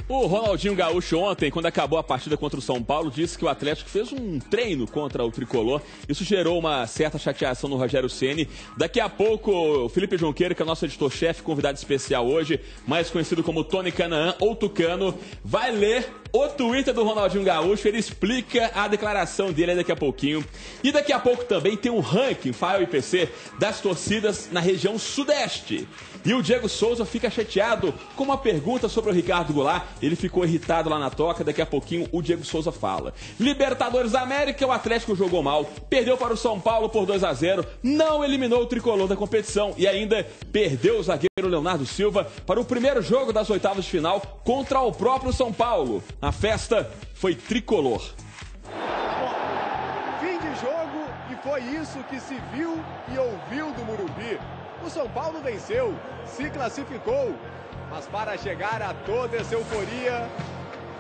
O Ronaldinho Gaúcho ontem, quando acabou a partida contra o São Paulo, disse que o Atlético fez um treino contra o Tricolor. Isso gerou uma certa chateação no Rogério Ceni. Daqui a pouco, o Felipe Junqueira, que é o nosso editor-chefe, convidado especial hoje, mais conhecido como Tony Canaan ou Tucano, vai ler o Twitter do Ronaldinho Gaúcho. Ele explica a declaração dele aí daqui a pouquinho. E daqui a pouco também tem um ranking, Fael e PC, das torcidas na região sudeste. E o Diego Souza fica chateado com uma pergunta sobre o Ricardo Goulart. Ele ficou irritado lá na toca, daqui a pouquinho o Diego Souza fala. Libertadores da América, o Atlético jogou mal, perdeu para o São Paulo por 2-0, não eliminou o Tricolor da competição e ainda perdeu o zagueiro Leonardo Silva para o primeiro jogo das oitavas de final contra o próprio São Paulo. A festa foi tricolor. Fim de jogo e foi isso que se viu e ouviu do Morumbi. O São Paulo venceu, se classificou, mas para chegar a toda essa euforia,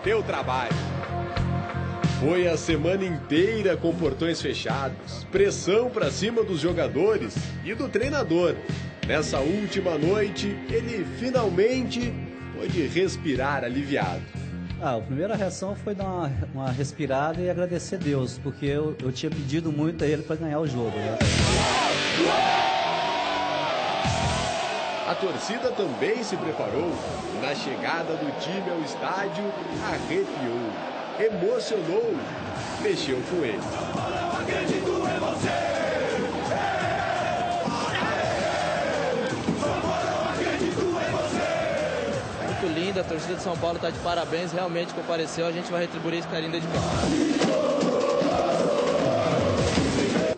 deu trabalho. Foi a semana inteira com portões fechados, pressão para cima dos jogadores e do treinador. Nessa última noite, ele finalmente pôde respirar aliviado. A primeira reação foi dar uma respirada e agradecer a Deus, porque eu tinha pedido muito a ele para ganhar o jogo, né? A torcida também se preparou. Na chegada do time ao estádio, arrepiou, emocionou, mexeu com ele. Muito linda, a torcida de São Paulo está de parabéns, realmente compareceu, a gente vai retribuir esse carinho de casa.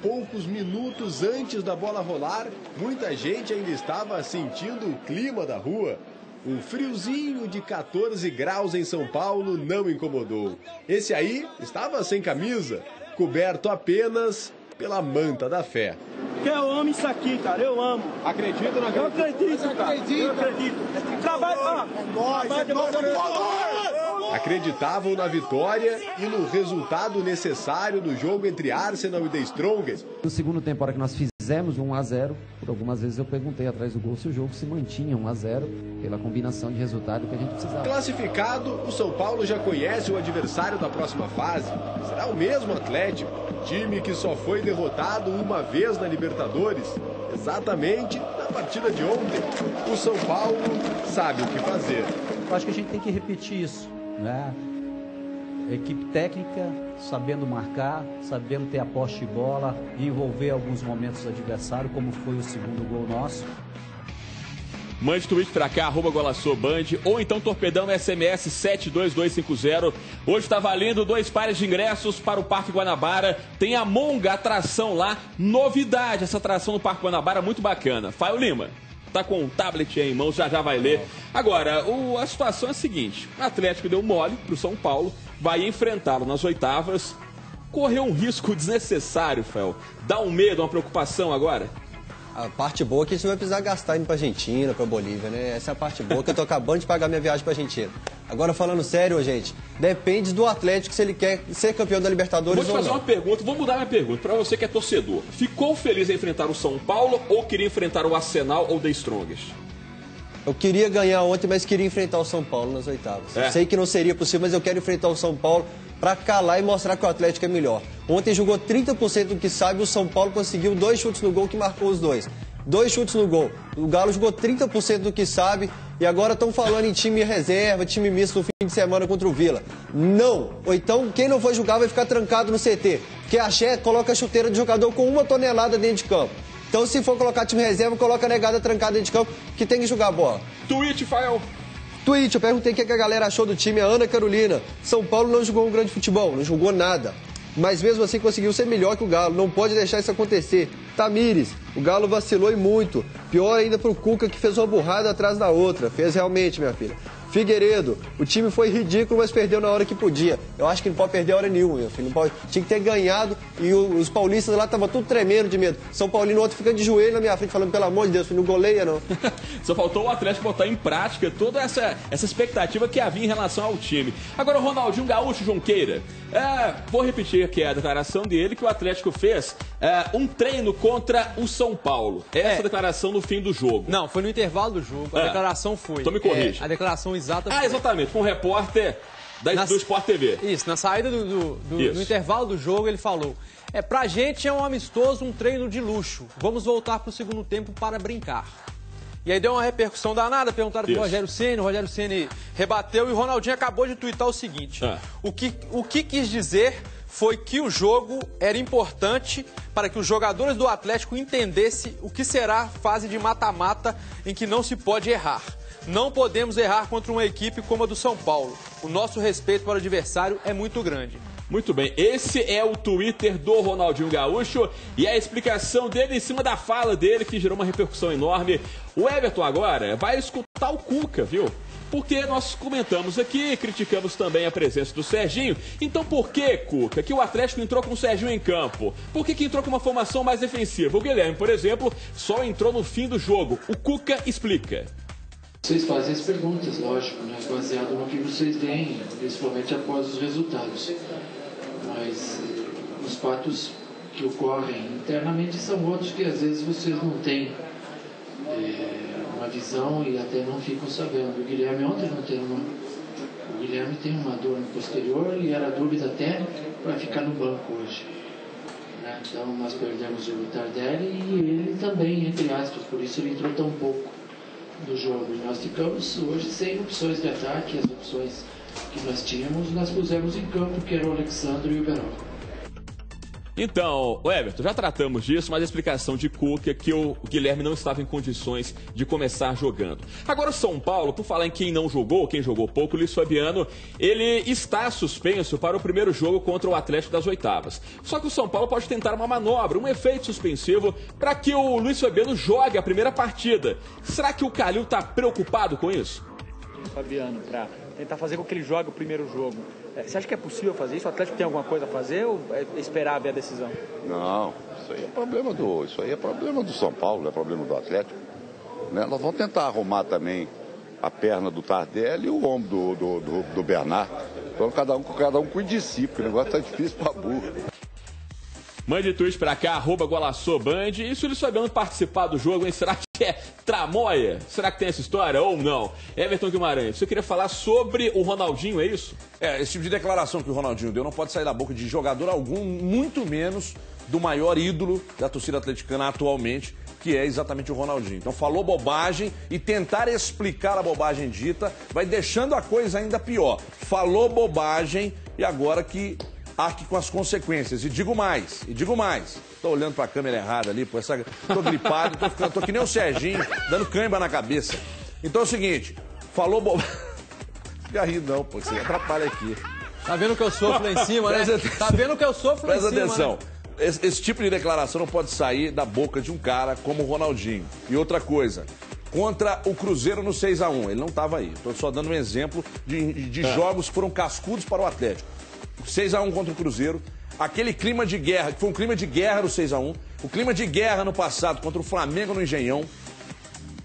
Poucos minutos antes da bola rolar, muita gente ainda estava sentindo o clima da rua. Um friozinho de 14 graus em São Paulo não incomodou. Esse aí estava sem camisa, coberto apenas pela manta da fé. Eu amo isso aqui, cara, eu amo. Acredita ou não Eu acredita? acredito, cara, eu acredito. Trabalho, Acreditavam na vitória e no resultado necessário do jogo entre Arsenal e The Strongest. No segundo tempo, a hora que nós fizemos 1-0, por algumas vezes eu perguntei atrás do gol se o jogo se mantinha 1-0 pela combinação de resultado que a gente precisava. Classificado, o São Paulo já conhece o adversário da próxima fase. Será o mesmo Atlético, time que só foi derrotado uma vez na Libertadores, exatamente na partida de ontem. O São Paulo sabe o que fazer. Eu acho que a gente tem que repetir isso, né? Equipe técnica, sabendo marcar, sabendo ter a posse de bola, envolver alguns momentos do adversário, como foi o segundo gol nosso. Mande tweet pra cá, @GolaçoBand, ou então torpedão no SMS 72250. Hoje está valendo 2 pares de ingressos para o Parque Guanabara. Tem a Monga atração lá, novidade, essa atração no Parque Guanabara, muito bacana. Fael Lima, tá com um tablet aí em mãos, já vai ler. Agora, a situação é a seguinte, o Atlético deu mole pro São Paulo, vai enfrentá-lo nas oitavas, correu um risco desnecessário, Fael. Dá um medo, uma preocupação agora? A parte boa é que a gente não vai precisar gastar indo pra Argentina, pra Bolívia, né? Essa é a parte boa, que eu tô acabando de pagar minha viagem pra Argentina. Agora, falando sério, gente, depende do Atlético se ele quer ser campeão da Libertadores ou não. Vou te fazer uma pergunta, vou mudar minha pergunta, pra você que é torcedor. Ficou feliz em enfrentar o São Paulo ou queria enfrentar o Arsenal ou The Strongest? Eu queria ganhar ontem, mas queria enfrentar o São Paulo nas oitavas. É. Sei que não seria possível, mas eu quero enfrentar o São Paulo pra calar e mostrar que o Atlético é melhor. Ontem jogou 30% do que sabe, o São Paulo conseguiu 2 chutes no gol que marcou os 2. 2 chutes no gol. O Galo jogou 30% do que sabe e agora estão falando em time reserva, time misto no fim de semana contra o Vila. Não! Ou então, quem não for jogar vai ficar trancado no CT. Porque a Xé coloca a chuteira de jogador com 1 tonelada dentro de campo. Então, se for colocar time reserva, coloca a negada trancada dentro de campo, que tem que jogar a bola. Tweet, Fael. Tweet, eu perguntei o que a galera achou do time, a Ana Carolina. São Paulo não jogou um grande futebol, não jogou nada. Mas mesmo assim conseguiu ser melhor que o Galo. Não pode deixar isso acontecer. Tamires, o Galo vacilou e muito. Pior ainda pro Cuca, que fez uma burrada atrás da outra. Fez realmente, minha filha. Figueiredo, o time foi ridículo, mas perdeu na hora que podia. Eu acho que não pode perder a hora nenhuma, meu filho. Não pode... Tinha que ter ganhado e os paulistas lá estavam tudo tremendo de medo. São Paulino, outro ficando de joelho na minha frente, falando, pelo amor de Deus, filho, não goleia não. Só faltou o Atlético botar em prática toda essa expectativa que havia em relação ao time. Agora o Ronaldinho Gaúcho Junqueira, vou repetir aqui a declaração dele, que o Atlético fez um treino contra o São Paulo. Essa declaração no fim do jogo. Não, foi no intervalo do jogo, a declaração foi. Então me corrija. A declaração exata. Exatamente, com um repórter do Sport TV. Isso, na saída no intervalo do jogo ele falou: pra gente é um amistoso, um treino de luxo. Vamos voltar pro segundo tempo para brincar. E aí deu uma repercussão danada, perguntaram pro Rogério Ceni, o Rogério Ceni rebateu e o Ronaldinho acabou de tuitar o seguinte: o que quis dizer foi que o jogo era importante para que os jogadores do Atlético entendessem o que será a fase de mata-mata em que não se pode errar. Não podemos errar contra uma equipe como a do São Paulo. O nosso respeito para o adversário é muito grande. Muito bem, esse é o Twitter do Ronaldinho Gaúcho e a explicação dele em cima da fala dele que gerou uma repercussão enorme. O Everton agora vai escutar o Cuca, viu? Porque nós comentamos aqui, criticamos também a presença do Serginho. Então por que, Cuca, que o Atlético entrou com o Serginho em campo? Por que entrou com uma formação mais defensiva? O Guilherme, por exemplo, só entrou no fim do jogo. O Cuca explica. Vocês fazem as perguntas, lógico, né? Baseado no que vocês veem, principalmente após os resultados. Mas os fatos que ocorrem internamente são outros que às vezes vocês não têm uma visão e até não ficam sabendo. O Guilherme ontem não tem o Guilherme tem uma dor no posterior e era dúvida até para ficar no banco hoje. Né? Então nós perdemos o Tardelli e ele também, entre aspas, por isso ele entrou tão pouco do jogo. E nós ficamos hoje sem opções de ataque, as opções que nós tínhamos, nós pusemos em campo, que era o Alexandre e o Beró. Então, Everton, já tratamos disso, mas a explicação de Cuca é que o Guilherme não estava em condições de começar jogando. Agora o São Paulo, por falar em quem não jogou, quem jogou pouco, o Luiz Fabiano, ele está suspenso para o primeiro jogo contra o Atlético das oitavas. Só que o São Paulo pode tentar uma manobra, um efeito suspensivo, para que o Luiz Fabiano jogue a primeira partida. Será que o Calil está preocupado com isso? Fabiano, para tentar fazer com que ele jogue o primeiro jogo. Você acha que é possível fazer isso? O Atlético tem alguma coisa a fazer ou é esperar ver a decisão? Não, isso aí é problema do São Paulo, não é problema do Atlético. Né? Nós vamos tentar arrumar também a perna do Tardelli e o ombro do Bernard. Então cada um cuide de si, porque o negócio tá difícil para burro. Mande tweet pra cá, @GolaçoBand. E se o Luiz Fabiano participar do jogo, hein? Será que é tramóia? Será que tem essa história ou não? Everton Guimarães, você queria falar sobre o Ronaldinho, é isso? Esse tipo de declaração que o Ronaldinho deu não pode sair da boca de jogador algum, muito menos do maior ídolo da torcida atleticana atualmente, que é exatamente o Ronaldinho. Então falou bobagem e tentar explicar a bobagem dita vai deixando a coisa ainda pior. Falou bobagem e agora que arque com as consequências. E digo mais. Tô olhando pra câmera errada ali, pô, tô gripado, tô que nem o Serginho, dando cãibra na cabeça. Então é o seguinte, falou bobagem. Fica rindo não, pô, você atrapalha aqui. Tá vendo que eu sofro lá em cima, né? Tá vendo que eu sofro lá em cima, Presta atenção. Né? Esse tipo de declaração não pode sair da boca de um cara como o Ronaldinho. E outra coisa, contra o Cruzeiro no 6-1, ele não estava aí. Estou só dando um exemplo de jogos que foram cascudos para o Atlético. 6-1 contra o Cruzeiro, aquele clima de guerra, que foi um clima de guerra no 6-1, o clima de guerra no passado contra o Flamengo no Engenhão,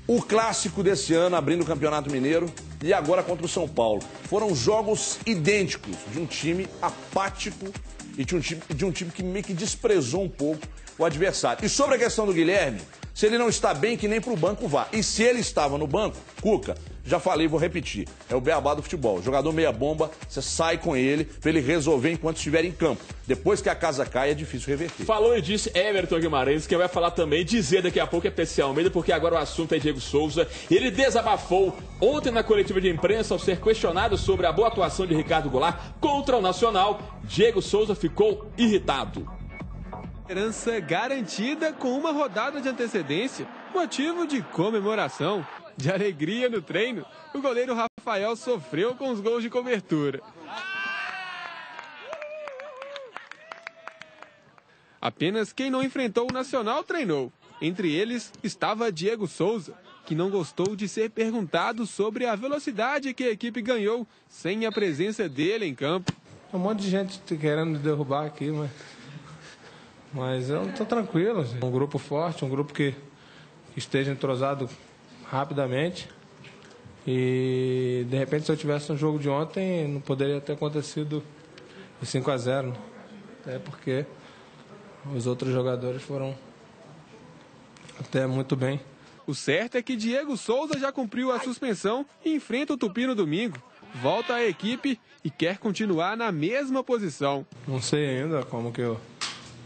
o clássico desse ano abrindo o Campeonato Mineiro e agora contra o São Paulo. Foram jogos idênticos de um time apático e de um time que meio que desprezou um pouco o adversário. E sobre a questão do Guilherme, se ele não está bem, que nem pro banco vá. E se ele estava no banco, Cuca, já falei, vou repetir, é o beabá do futebol. Jogador meia bomba, você sai com ele pra ele resolver enquanto estiver em campo. Depois que a casa cai, é difícil reverter. Falou e disse Everton Guimarães, quem vai falar também, dizer daqui a pouco é PC Almeida, porque agora o assunto é Diego Souza. Ele desabafou ontem na coletiva de imprensa ao ser questionado sobre a boa atuação de Ricardo Goulart contra o Nacional. Diego Souza ficou irritado. Esperança garantida com uma rodada de antecedência, motivo de comemoração. De alegria no treino, o goleiro Rafael sofreu com os gols de cobertura. Apenas quem não enfrentou o Nacional treinou. Entre eles estava Diego Souza, que não gostou de ser perguntado sobre a velocidade que a equipe ganhou sem a presença dele em campo. Um monte de gente querendo me derrubar aqui, mas eu estou tranquilo. Um grupo forte, um grupo que esteja entrosado rapidamente. E de repente, se eu tivesse um jogo de ontem, não poderia ter acontecido o 5-0. Até porque os outros jogadores foram até muito bem. O certo é que Diego Souza já cumpriu a suspensão e enfrenta o Tupi no domingo. Volta à equipe e quer continuar na mesma posição. Não sei ainda como que o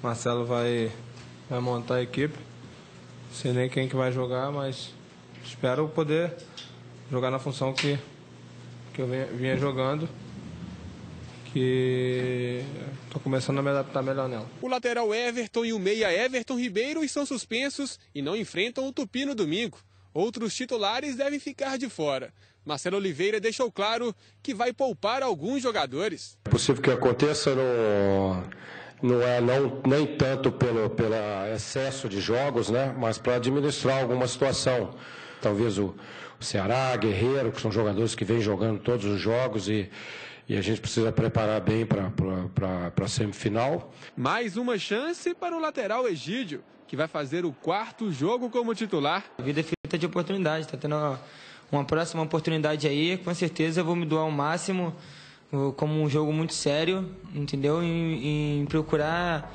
Marcelo vai montar a equipe. Não sei nem quem que vai jogar, mas espero poder jogar na função que eu vinha jogando, que estou começando a me adaptar melhor nela. O lateral Everton e o meia Everton Ribeiro estão suspensos e não enfrentam o Tupi no domingo. Outros titulares devem ficar de fora. Marcelo Oliveira deixou claro que vai poupar alguns jogadores. É possível que aconteça, nem tanto pelo excesso de jogos, né, mas para administrar alguma situação. Talvez o Ceará, Guerreiro, que são jogadores que vêm jogando todos os jogos e a gente precisa preparar bem para a semifinal. Mais uma chance para o lateral Egídio, que vai fazer o 4º jogo como titular. A vida é feita de oportunidade, está tendo uma próxima oportunidade aí, com certeza eu vou me doar ao máximo, como um jogo muito sério, entendeu? Em procurar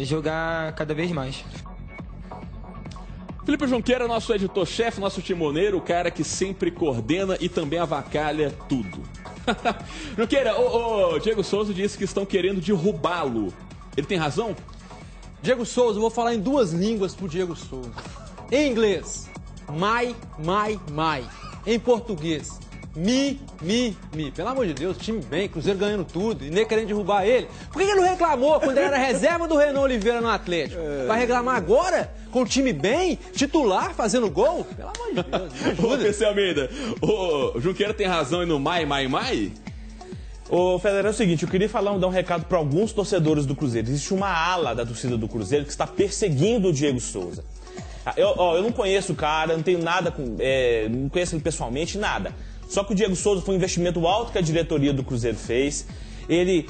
jogar cada vez mais. Felipe Junqueira, nosso editor-chefe, nosso timoneiro, o cara que sempre coordena e também avacalha tudo. Junqueira, o Diego Souza disse que estão querendo derrubá-lo. Ele tem razão? Diego Souza, eu vou falar em 2 línguas pro Diego Souza. Em inglês, my. Em português, mi. Pelo amor de Deus, time bem, Cruzeiro ganhando tudo e nem querendo derrubar ele. Por que ele não reclamou quando ele era reserva do Renan Oliveira no Atlético? Vai reclamar agora? Com o time bem, titular, fazendo gol? Pelo amor de Deus, me ajuda. Ô, PC Almeida, o Junqueira tem razão no mai? Ô, Federer, é o seguinte, eu queria dar um recado para alguns torcedores do Cruzeiro. Existe uma ala da torcida do Cruzeiro que está perseguindo o Diego Souza. Eu não conheço o cara, não tenho nada não conheço ele pessoalmente, nada. Só que o Diego Souza foi um investimento alto que a diretoria do Cruzeiro fez.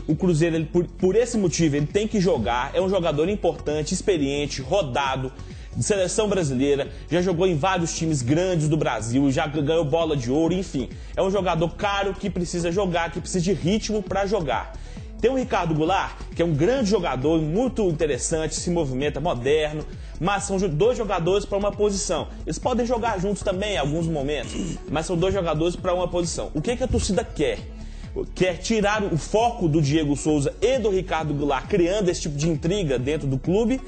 O Cruzeiro, por esse motivo, ele tem que jogar. É um jogador importante, experiente, rodado, de seleção brasileira. Já jogou em vários times grandes do Brasil, já ganhou bola de ouro, enfim. É um jogador caro que precisa jogar, que precisa de ritmo para jogar. Tem o Ricardo Goulart, que é um grande jogador, muito interessante, se movimenta, moderno, mas são 2 jogadores para uma posição. Eles podem jogar juntos também em alguns momentos, mas são 2 jogadores para uma posição. O que a torcida quer? Quer tirar o foco do Diego Souza e do Ricardo Goulart, criando esse tipo de intriga dentro do clube,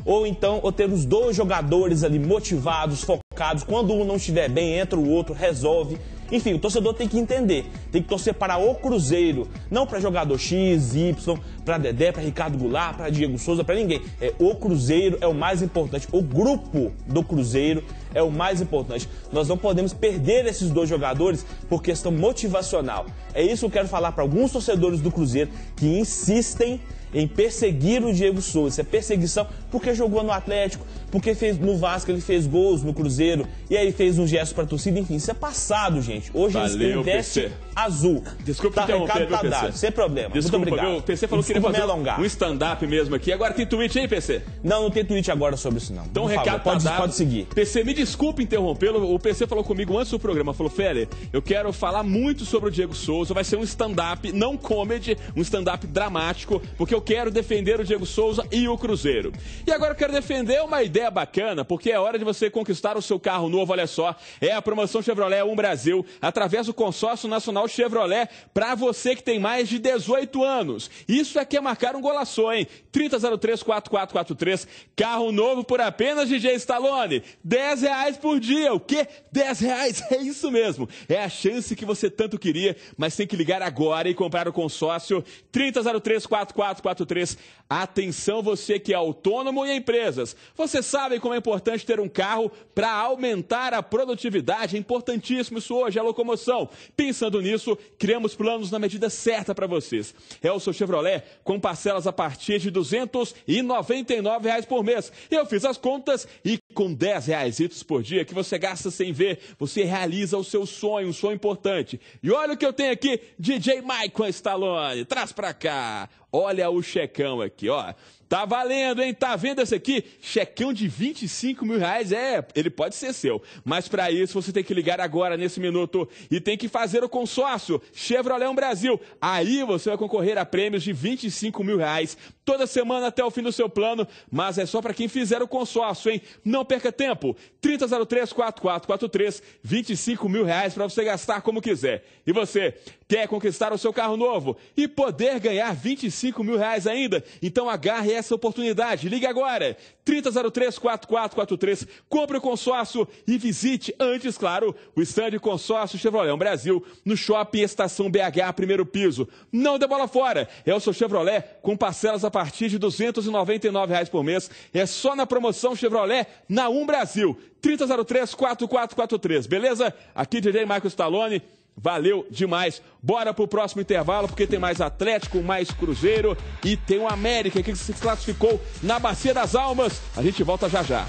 ou então ter os 2 jogadores ali motivados, focados, quando um não estiver bem, entra o outro, resolve. Enfim, o torcedor tem que entender, tem que torcer para o Cruzeiro, não para jogador X, Y, para Dedé, para Ricardo Goulart, para Diego Souza, para ninguém. O Cruzeiro é o mais importante, o grupo do Cruzeiro é o mais importante. Nós não podemos perder esses 2 jogadores por questão motivacional. É isso que eu quero falar para alguns torcedores do Cruzeiro que insistem em perseguir o Diego Souza. Isso é perseguição porque jogou no Atlético, porque no Vasco ele fez gols no Cruzeiro, e aí fez um gesto para a torcida, enfim, isso é passado, gente. Hoje eles têm veste azul. Desculpa interromper, recado tá dado, sem problema. Desculpa, muito obrigado. O PC falou que queria fazer um stand-up mesmo aqui. Agora tem tweet aí, PC? Não tem tweet agora sobre isso, não. Então o recado pode seguir. PC, me desculpe interrompê-lo. O PC falou comigo antes do programa, falou, Félix, eu quero falar muito sobre o Diego Souza, vai ser um stand-up, não comedy, um stand-up dramático, porque eu quero defender o Diego Souza e o Cruzeiro. E agora eu quero defender uma ideia bacana, porque é hora de você conquistar o seu carro novo, olha só. É a promoção Chevrolet Um Brasil, através do Consórcio Nacional Chevrolet, para você que tem mais de 18 anos. Isso aqui é marcar um golaço, hein? 3003-4443, carro novo por apenas, DJ Stallone, R$10 por dia. O quê? R$10? É isso mesmo. É a chance que você tanto queria, mas tem que ligar agora e comprar o consórcio 3003-4443. Atenção, você que é autônomo e empresas. Você sabe como é importante ter um carro para aumentar a produtividade. É importantíssimo isso hoje, a locomoção. Pensando nisso, criamos planos na medida certa para vocês. É o seu Chevrolet com parcelas a partir de R$299 por mês. Eu fiz as contas e com R$10 por dia que você gasta sem ver, você realiza o seu sonho, um sonho importante. E olha o que eu tenho aqui, DJ Michael Stallone, traz pra cá. Olha o checão aqui, ó. Tá valendo, hein? Tá vendo esse aqui? Checão de 25 mil reais, ele pode ser seu. Mas para isso você tem que ligar agora, nesse minuto, e tem que fazer o consórcio Chevrolet Brasil. Aí você vai concorrer a prêmios de 25 mil reais toda semana até o fim do seu plano, mas é só para quem fizer o consórcio, hein? Não perca tempo. 3003-4443, 25 mil reais para você gastar como quiser. E você quer conquistar o seu carro novo e poder ganhar 25 mil reais ainda? Então agarre essa oportunidade. Ligue agora. 3003-4443, compre o consórcio e visite antes, claro, o estande Consórcio Chevrolet Brasil no Shopping Estação BH, primeiro piso. Não dê bola fora. É o seu Chevrolet com parcelas a partir de R$ 299 reais por mês. É só na promoção Chevrolet na Brasil. 3003-4443, beleza? Aqui DJ Marcos Stallone. Valeu demais. Bora pro próximo intervalo, porque tem mais Atlético, mais Cruzeiro e tem o América que se classificou na Bacia das Almas. A gente volta já já.